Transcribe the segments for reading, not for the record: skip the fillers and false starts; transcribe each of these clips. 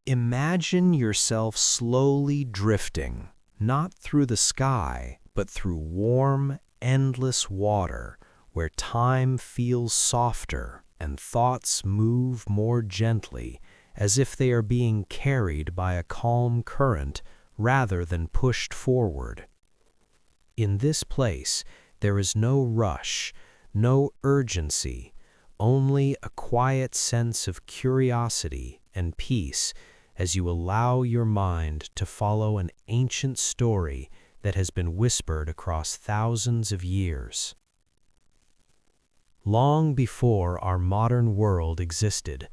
Imagine yourself slowly drifting, not through the sky, but through warm, endless water, where time feels softer and thoughts move more gently, as if they are being carried by a calm current rather than pushed forward. In this place, there is no rush, no urgency, only a quiet sense of curiosity and peace as you allow your mind to follow an ancient story that has been whispered across thousands of years. Long before our modern world existed,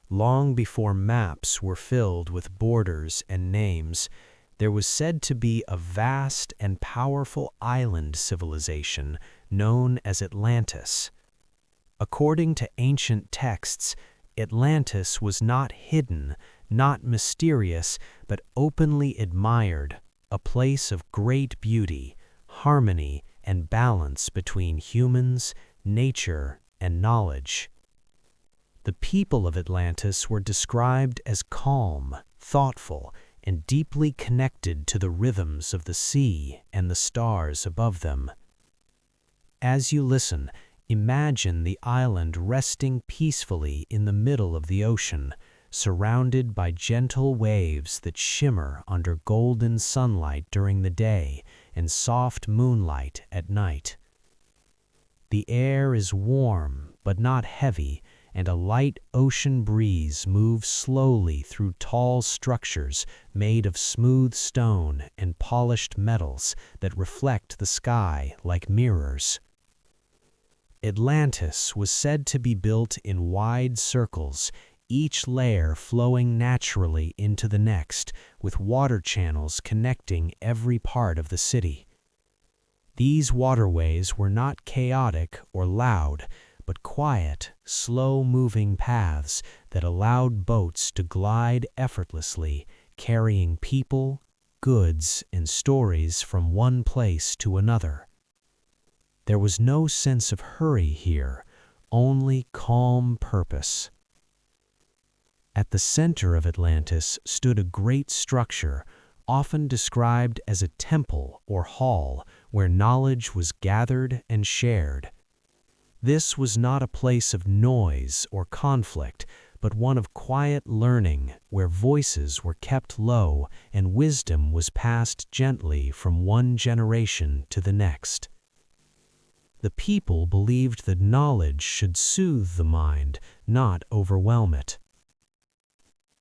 long before maps were filled with borders and names, there was said to be a vast and powerful island civilization known as Atlantis. According to ancient texts, Atlantis was not hidden, not mysterious, but openly admired, a place of great beauty, harmony, and balance between humans, nature, and knowledge. The people of Atlantis were described as calm, thoughtful, and deeply connected to the rhythms of the sea and the stars above them. As you listen, imagine the island resting peacefully in the middle of the ocean, surrounded by gentle waves that shimmer under golden sunlight during the day and soft moonlight at night. The air is warm but not heavy, and a light ocean breeze moves slowly through tall structures made of smooth stone and polished metals that reflect the sky like mirrors. Atlantis was said to be built in wide circles, each layer flowing naturally into the next, with water channels connecting every part of the city. These waterways were not chaotic or loud, but quiet, slow-moving paths that allowed boats to glide effortlessly, carrying people, goods, and stories from one place to another. There was no sense of hurry here, only calm purpose. At the center of Atlantis stood a great structure, often described as a temple or hall, where knowledge was gathered and shared. This was not a place of noise or conflict, but one of quiet learning, where voices were kept low and wisdom was passed gently from one generation to the next. The people believed that knowledge should soothe the mind, not overwhelm it.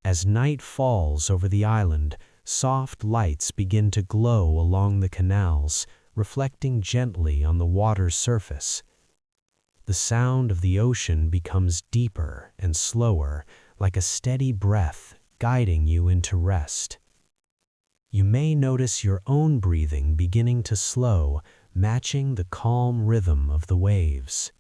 As night falls over the island, soft lights begin to glow along the canals, reflecting gently on the water's surface. The sound of the ocean becomes deeper and slower, like a steady breath guiding you into rest. You may notice your own breathing beginning to slow, matching the calm rhythm of the waves.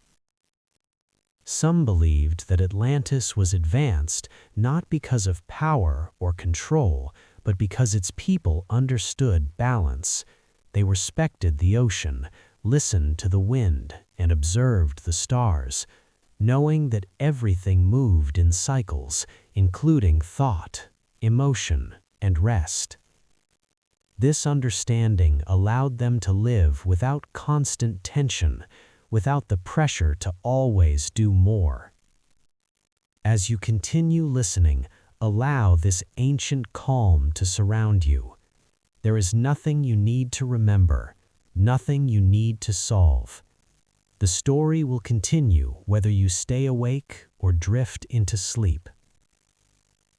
Some believed that Atlantis was advanced not because of power or control, but because its people understood balance. They respected the ocean, listened to the wind, and observed the stars, knowing that everything moved in cycles, including thought, emotion, and rest. This understanding allowed them to live without constant tension, without the pressure to always do more. As you continue listening, allow this ancient calm to surround you. There is nothing you need to remember, nothing you need to solve. The story will continue whether you stay awake or drift into sleep.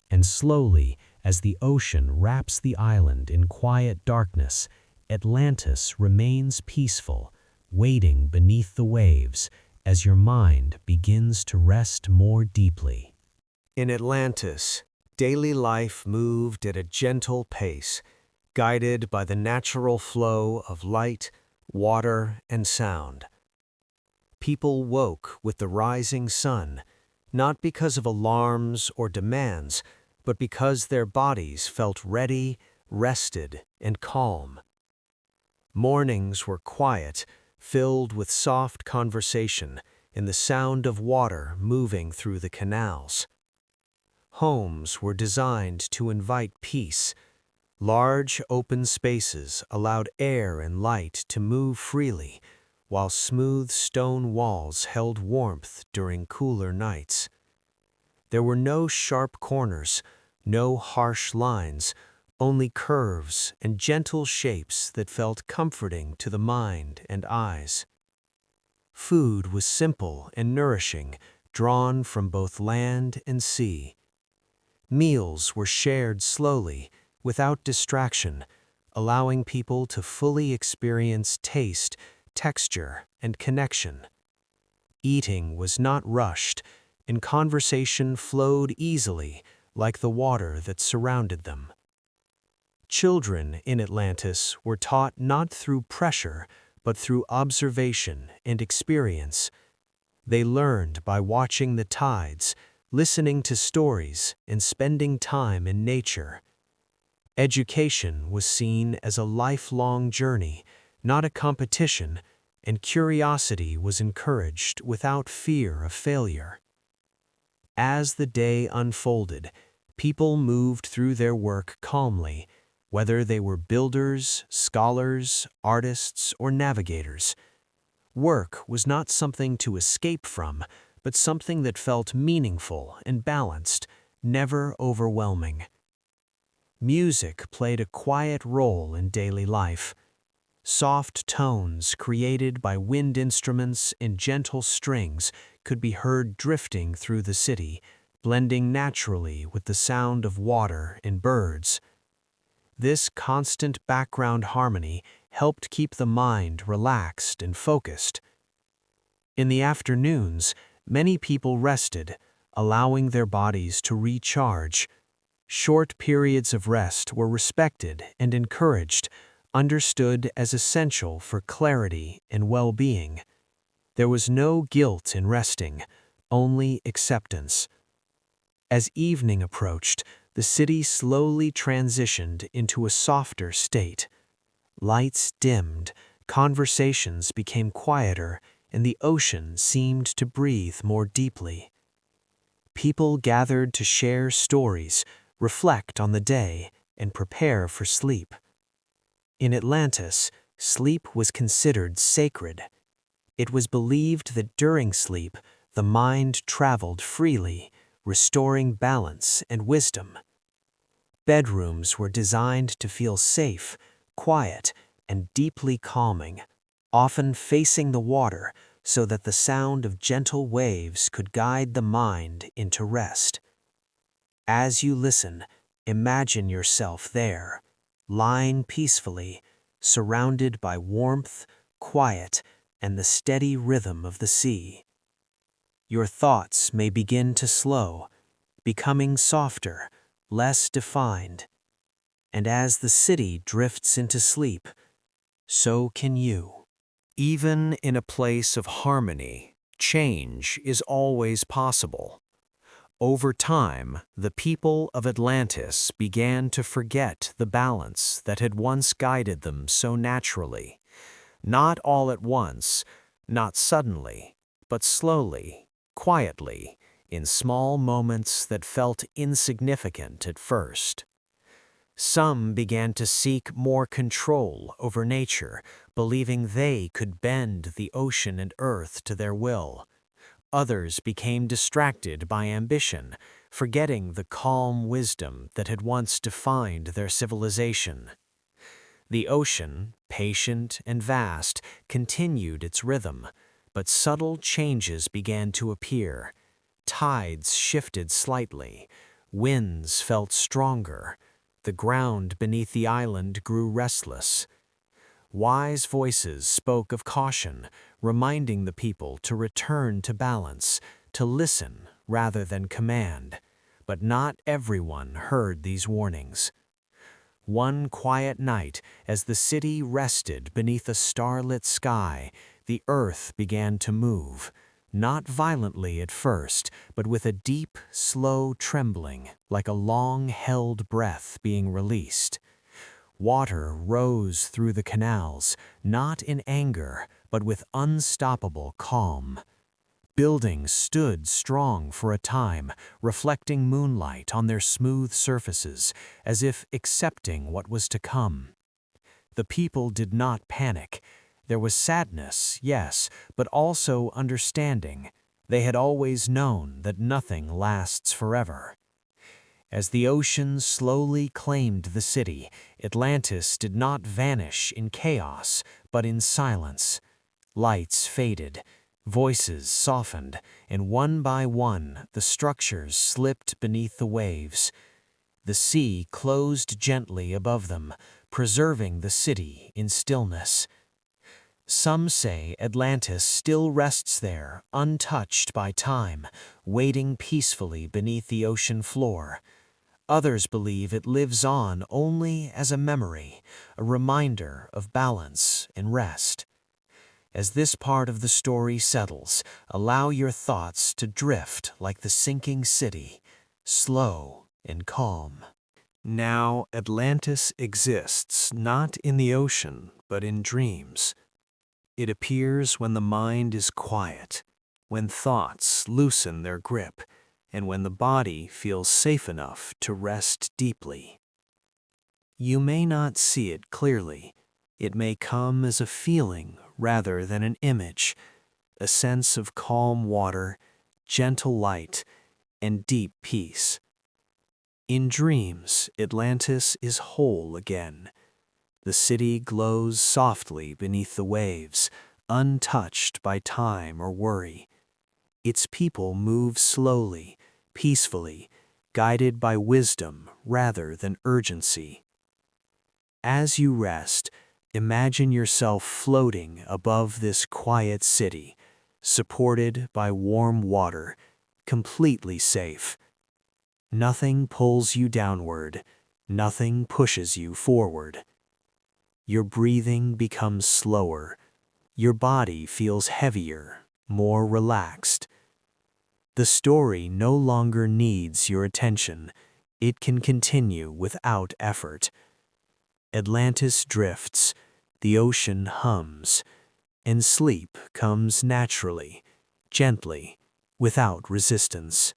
And slowly, as the ocean wraps the island in quiet darkness, Atlantis remains peaceful, waiting beneath the waves as your mind begins to rest more deeply. In Atlantis, daily life moved at a gentle pace, guided by the natural flow of light, water, and sound. People woke with the rising sun, not because of alarms or demands, but because their bodies felt ready, rested, and calm. Mornings were quiet, filled with soft conversation and the sound of water moving through the canals. Homes were designed to invite peace. Large, open spaces allowed air and light to move freely, while smooth stone walls held warmth during cooler nights. There were no sharp corners, no harsh lines, only curves and gentle shapes that felt comforting to the mind and eyes. Food was simple and nourishing, drawn from both land and sea. Meals were shared slowly, without distraction, allowing people to fully experience taste, texture, and connection. Eating was not rushed, and conversation flowed easily, like the water that surrounded them. Children in Atlantis were taught not through pressure, but through observation and experience. They learned by watching the tides, listening to stories, and spending time in nature. Education was seen as a lifelong journey, not a competition, and curiosity was encouraged without fear of failure. As the day unfolded, people moved through their work calmly, whether they were builders, scholars, artists, or navigators. Work was not something to escape from, but something that felt meaningful and balanced, never overwhelming. Music played a quiet role in daily life. Soft tones created by wind instruments and gentle strings could be heard drifting through the city, blending naturally with the sound of water and birds. This constant background harmony helped keep the mind relaxed and focused. In the afternoons, many people rested, allowing their bodies to recharge. Short periods of rest were respected and encouraged, understood as essential for clarity and well-being. There was no guilt in resting, only acceptance. As evening approached, the city slowly transitioned into a softer state. Lights dimmed, conversations became quieter, and the ocean seemed to breathe more deeply. People gathered to share stories, reflect on the day, and prepare for sleep. In Atlantis, sleep was considered sacred. It was believed that during sleep, the mind traveled freely, restoring balance and wisdom. Bedrooms were designed to feel safe, quiet, and deeply calming, often facing the water so that the sound of gentle waves could guide the mind into rest. As you listen, imagine yourself there, lying peacefully, surrounded by warmth, quiet, and the steady rhythm of the sea. Your thoughts may begin to slow, becoming softer, less defined. And as the city drifts into sleep, so can you. Even in a place of harmony, change is always possible. Over time, the people of Atlantis began to forget the balance that had once guided them so naturally. Not all at once, not suddenly, but slowly, quietly, in small moments that felt insignificant at first. Some began to seek more control over nature, believing they could bend the ocean and earth to their will. Others became distracted by ambition, forgetting the calm wisdom that had once defined their civilization. The ocean, patient and vast, continued its rhythm, but subtle changes began to appear. Tides shifted slightly, winds felt stronger, the ground beneath the island grew restless. Wise voices spoke of caution, reminding the people to return to balance, to listen rather than command. But not everyone heard these warnings. One quiet night, as the city rested beneath a starlit sky, the earth began to move. Not violently at first, but with a deep, slow trembling, like a long-held breath being released. Water rose through the canals, not in anger, but with unstoppable calm. Buildings stood strong for a time, reflecting moonlight on their smooth surfaces, as if accepting what was to come. The people did not panic. There was sadness, yes, but also understanding. They had always known that nothing lasts forever. As the ocean slowly claimed the city, Atlantis did not vanish in chaos, but in silence. Lights faded, voices softened, and one by one the structures slipped beneath the waves. The sea closed gently above them, preserving the city in stillness. Some say Atlantis still rests there, untouched by time, waiting peacefully beneath the ocean floor. Others believe it lives on only as a memory, a reminder of balance and rest. As this part of the story settles, allow your thoughts to drift like the sinking city, slow and calm. Now, Atlantis exists not in the ocean, but in dreams. It appears when the mind is quiet, when thoughts loosen their grip, and when the body feels safe enough to rest deeply. You may not see it clearly. It may come as a feeling rather than an image, a sense of calm water, gentle light, and deep peace. In dreams, Atlantis is whole again. The city glows softly beneath the waves, untouched by time or worry. Its people move slowly, peacefully, guided by wisdom rather than urgency. As you rest, imagine yourself floating above this quiet city, supported by warm water, completely safe. Nothing pulls you downward, nothing pushes you forward. Your breathing becomes slower, your body feels heavier, more relaxed. The story no longer needs your attention, it can continue without effort. Atlantis drifts, the ocean hums, and sleep comes naturally, gently, without resistance.